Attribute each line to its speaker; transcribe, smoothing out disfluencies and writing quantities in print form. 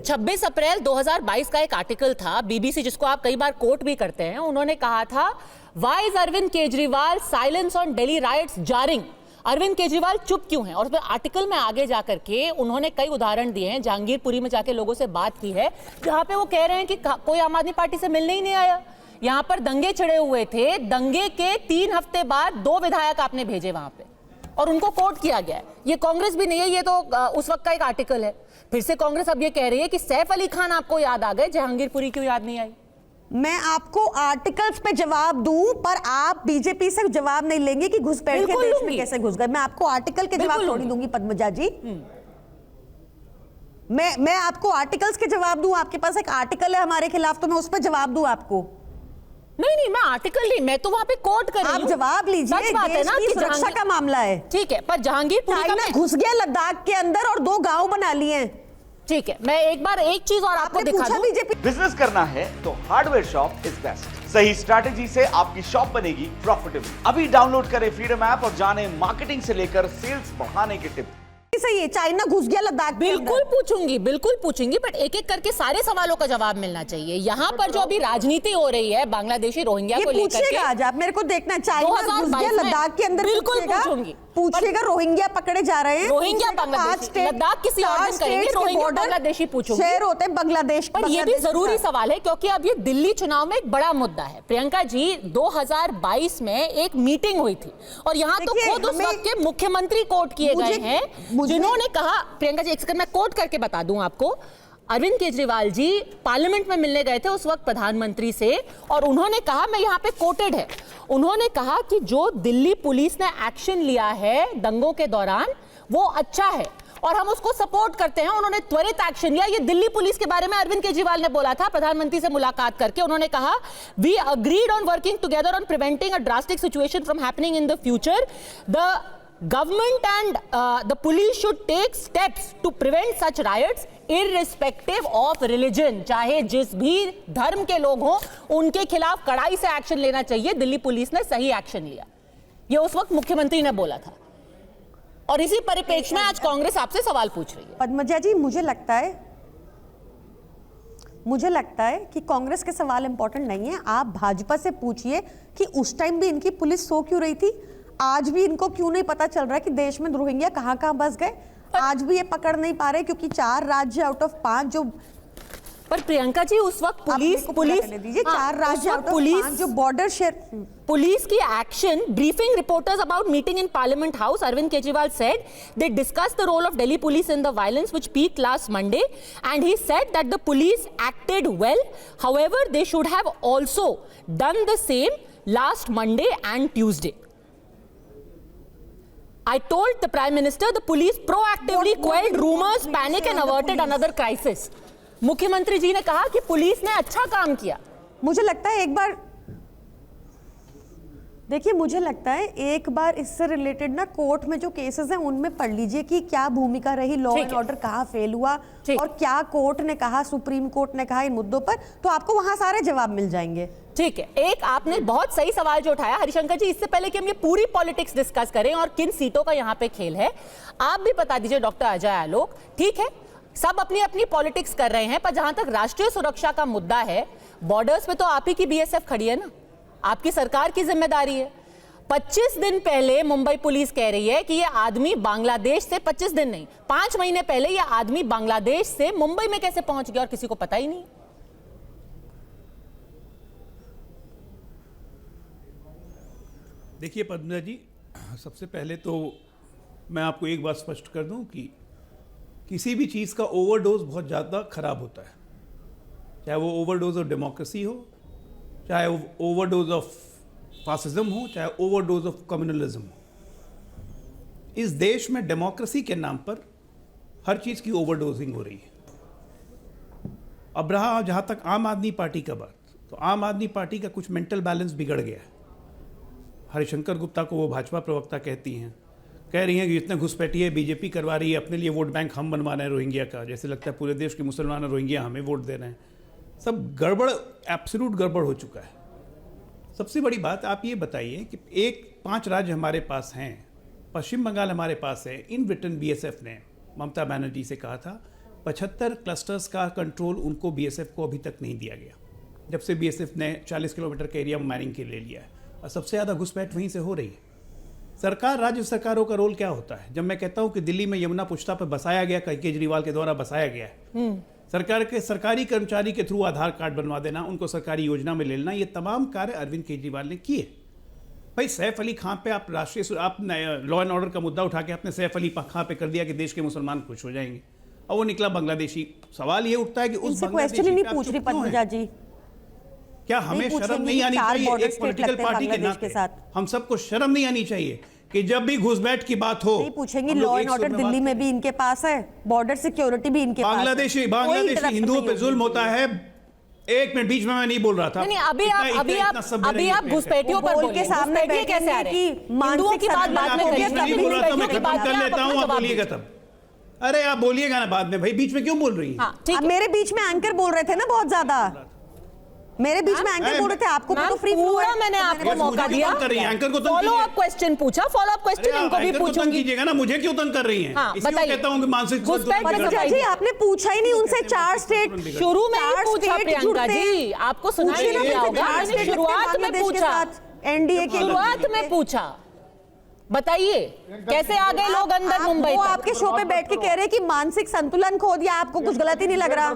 Speaker 1: 26 अप्रैल 2022 का एक आर्टिकल था बीबीसी, जिसको आप कई बार कोट भी करते हैं। उन्होंने कहा था, why is Arvind Kejriwal silence on Delhi riots jarring. Arvind Kejriwal चुप क्यों हैं? और फिर आर्टिकल में आगे जाकर के उन्होंने कई उदाहरण दिए हैं। जहांगीरपुरी में जाके लोगों से बात की है, जहां पे वो कह रहे हैं कि कोई आम आदमी पार्टी से मिलने ही नहीं आया। यहां पर दंगे छिड़े हुए थे, दंगे के 3 हफ्ते बाद 2 विधायक आपने भेजे वहां पे और उनको कोर्ट किया गया है। ये कांग्रेस भी नहीं है, ये तो उस वक्त का एक आर्टिकल है। फिर से कांग्रेस अब ये कह रही है कि सैफ अली खान आपको याद आ गए, जहांगीरपुरी क्यों याद नहीं आई?
Speaker 2: मैं आपको आर्टिकल्स पे जवाब दूं, पर आप बीजेपी से जवाब नहीं लेंगे कि घुसपैठ के देश में कैसे घुस गए। मैं आपको आर्टिकल के जवाब थोड़ी दूंगी पद्मजा जी। मैं आपको आर्टिकल्स के जवाब दूं? आपके पास एक आर्टिकल है हमारे खिलाफ, तो मैं उस पर जवाब दूं आपको?
Speaker 1: नहीं, मैं आर्टिकल नहीं, मैं तो वहां पे कोट कर रही हूं।
Speaker 2: आप जवाब लीजिए, देश की सुरक्षा का मामला है।
Speaker 1: ठीक है, पर जहांगीरपुरी
Speaker 2: चाइना घुस गया लद्दाख के अंदर और 2 गांव बना लिए।
Speaker 1: ठीक है, मैं एक बार एक चीज और आपको दिखा दूं।
Speaker 3: बिजनेस करना है तो हार्डवेयर शॉप इज बेस्ट। सही स्ट्रैटेजी से आपकी शॉप बनेगी प्रॉफिटेबल। अभी डाउनलोड करें फ्रीडम ऐप और जाने मार्केटिंग से लेकर सेल्स बढ़ाने के टिप्स।
Speaker 2: सही है, चाइना घुस गया लद्दाख।
Speaker 1: बिल्कुल पूछूंगी, बट एक एक करके सारे सवालों का जवाब मिलना चाहिए। यहाँ पर जो अभी राजनीति हो रही है बांग्लादेशी रोहिंग्या को लेकर के,
Speaker 2: आज आप मेरे को देखना है, चाइना घुस गया लद्दाख के अंदर।
Speaker 1: बिल्कुल
Speaker 2: पूछिएगा रोहिंग्या पकड़े जा रहे हैं।
Speaker 1: रोहिंग्या बांग्लादेश, लद्दाख किसी और दिन करेंगे, रोहिंग्या बांग्लादेशी पूछूंगी।
Speaker 2: शेर होते हैं बांग्लादेश।
Speaker 1: पर ये भी जरूरी सवाल है क्योंकि अब ये दिल्ली चुनाव में एक बड़ा मुद्दा है। प्रियंका जी, 2022 में एक मीटिंग हुई थी और यहाँ तो खुद उस वक्त के मुख्यमंत्री कोर्ट किए गए हैं, जिन्होंने कहा, प्रियंका जी एक सेकंड मैं कोट करके बता दूं आपको, अरविंद केजरीवाल जी पार्लियामेंट में मिलने गए थे उस वक्त प्रधानमंत्री से और उन्होंने कहा, मैं यहां पे कोटेड है, उन्होंने कहा कि जो दिल्ली पुलिस ने एक्शन लिया है दंगों के दौरान वो अच्छा है और हम उसको सपोर्ट करते हैं। उन्होंने त्वरित एक्शन लिया। ये दिल्ली पुलिस के बारे में अरविंद केजरीवाल ने बोला था प्रधानमंत्री से मुलाकात करके। उन्होंने कहा, we agreed on working together on preventing a drastic situation from happening in the future. The government and the police should take steps to prevent such riots irrespective of religion। चाहे जिस भी धर्म के लोग हों उनके खिलाफ कड़ाई से एक्शन लेना चाहिए। दिल्ली पुलिस ने सही एक्शन लिया, ये उस वक्त मुख्यमंत्री ने बोला था। और इसी परिप्रेक्ष्य में आज कांग्रेस आपसे सवाल पूछ रही है।
Speaker 2: पद्मजा जी, मुझे लगता है कि कांग्रेस के सवाल इंपॉर्टेंट नहीं है। आप भाजपा से पूछिए कि उस टाइम भी इनकी पुलिस सो क्यों रही थी, आज भी इनको क्यों नहीं पता चल रहा कि देश में रोहिंग्या कहां बस गए। आज भी ये पकड़ नहीं पा रहे क्योंकि 4 राज्य आउट ऑफ 5 जो,
Speaker 1: पर प्रियंका जी उस वक्त पुलिस
Speaker 2: 4 राज्य आउट ऑफ 5 जो बॉर्डर शेयर,
Speaker 1: पुलिस की action. Briefing reporters about meeting in parliament house, Arvind Kejriwal said they discussed the role of Delhi police in the violence which peaked last Monday and he said that the police acted well, however they should have also done the same last Monday and Tuesday. I told the Prime Minister the police proactively quelled rumors, panic and averted another crisis. मुख्यमंत्री जी ने कहा कि police ने अच्छा काम किया।
Speaker 2: मुझे लगता है एक बार इससे रिलेटेड ना कोर्ट में जो केसेस हैं उनमें पढ़ लीजिए कि क्या भूमिका रही, लॉ एंड ऑर्डर कहाँ फेल हुआ और क्या कोर्ट ने कहा, सुप्रीम कोर्ट ने कहा इन मुद्दों पर, तो आपको वहां सारे जवाब मिल जाएंगे।
Speaker 1: ठीक है, एक आपने बहुत सही सवाल जो उठाया हरिशंकर जी, इससे पहले कि हम ये पूरी पॉलिटिक्स डिस्कस करें और किन सीटों का यहाँ पे खेल है, आप भी बता दीजिए डॉक्टर अजय आलोक। ठीक है, सब अपनी अपनी पॉलिटिक्स कर रहे हैं, पर जहां तक राष्ट्रीय सुरक्षा का मुद्दा है, बॉर्डर्स पे तो आप ही की बीएसएफ खड़ी है ना, आपकी सरकार की जिम्मेदारी है। 25 दिन पहले मुंबई पुलिस कह रही है कि ये आदमी बांग्लादेश से, 25 दिन नहीं 5 महीने पहले ये आदमी बांग्लादेश से मुंबई में कैसे पहुंच गया और किसी को पता ही नहीं।
Speaker 4: देखिए पद्मजा जी, सबसे पहले तो मैं आपको एक बात स्पष्ट कर दूं कि किसी भी चीज़ का ओवरडोज बहुत ज़्यादा खराब होता है, चाहे वो ओवरडोज ऑफ डेमोक्रेसी हो, चाहे वो ओवरडोज ऑफ फासिज्म हो, चाहे ओवरडोज ऑफ कम्युनलिज्म हो। इस देश में डेमोक्रेसी के नाम पर हर चीज़ की ओवरडोजिंग हो रही है। अब रहा जहाँ तक आम आदमी पार्टी का बात, तो आम आदमी पार्टी का कुछ मेंटल बैलेंस बिगड़ गया है। हरिशंकर गुप्ता को वो भाजपा प्रवक्ता कहती हैं, कह रही हैं कि इतने घुसपैठिए बीजेपी करवा रही है, अपने लिए वोट बैंक हम बनवा रहे हैं रोहिंग्या का, जैसे लगता है पूरे देश के मुसलमान रोहिंग्या हमें वोट दे रहे हैं। सब गड़बड़, एब्सोल्यूट गड़बड़ हो चुका है। सबसे बड़ी बात आप ये बताइए कि 5 राज्य हमारे पास हैं, पश्चिम बंगाल हमारे पास है, इन ब्रिटेन बीएसएफ ने ममता बनर्जी से कहा था 75 क्लस्टर्स का कंट्रोल उनको बीएसएफ को अभी तक नहीं दिया गया, जब से बीएसएफ ने 40 किलोमीटर के एरिया माइनिंग के ले लिया है, और सबसे ज़्यादा घुसपैठ वहीं से हो रही है। सरकार, राज्य सरकारों का रोल क्या होता है? जब मैं कहता हूं कि दिल्ली में यमुना पुष्टा पर बसाया गया, केजरीवाल के द्वारा बसाया गया है, सरकार के सरकारी कर्मचारी के थ्रू आधार कार्ड बनवा देना, उनको सरकारी योजना में ले लेना, ये तमाम कार्य अरविंद केजरीवाल ने किए। भाई सैफ अली खां पे आप आप लॉ एंड ऑर्डर का मुद्दा उठा के आपने सैफ अली खां पे कर दिया कि देश के मुसलमान खुश हो जाएंगे, और वो निकला बांग्लादेशी। सवाल ये उठता है कि उस
Speaker 2: क्वेश्चन ही नहीं पूछ रही पद्मजा जी,
Speaker 4: क्या हमें शर्म नहीं आनी चाहिए एक पॉलिटिकल पार्टी के नाते? हम सबको शर्म नहीं आनी चाहिए कि जब भी घुसपैठ की बात हो
Speaker 2: नहीं पूछेंगे? लॉ एंड ऑर्डर दिल्ली में भी इनके पास है, बॉर्डर सिक्योरिटी भी इनके पास है।
Speaker 4: बांग्लादेशी हिंदुओं पे जुल्म होता है। एक मिनट, बीच में मैं नहीं बोल रहा था।
Speaker 1: नहीं, अभी आप घुसपैठियों पर बोल के सामने कैसे आ रहे हैं? हिंदुओं की बात बाद में करिए,
Speaker 4: नहीं बोल रहा था, मैं खत्म कर लेता हूं, आप बोलिएगा तब। अरे आप बोलिएगा ना बाद में, भाई बीच में क्यों बोल रही है?
Speaker 2: मेरे बीच में एंकर बोल रहे थे ना, बहुत ज्यादा मेरे बीच में एंकर बोल रहे थे। आपको तो फ्री फ्लो है,
Speaker 1: मैंने आपको मौका दिया,
Speaker 4: एंकर को
Speaker 1: फॉलो अप क्वेश्चन पूछा, फॉलो अप क्वेश्चन इनको भी पूछूंगी।
Speaker 4: कीजिएगा ना, मुझे क्यों तंग कर रही हैं? इसलिए कहता हूं कि मानसिक
Speaker 2: जी आपने पूछा ही नहीं उनसे। 4 स्टेट
Speaker 1: शुरू में ही पूछा प्रियंका जी, आपको सुनाई नहीं दिया होगा, मैंने शुरुआत में पूछा,
Speaker 2: एनडीए के
Speaker 1: शुरुआत में पूछा। बताइए कैसे आ गए लोग अंदर मुंबई?
Speaker 2: वो आपके शो पे बैठ के कह रहे हैं कि मानसिक संतुलन खो दिया, आपको कुछ गलत ही नहीं लग रहा?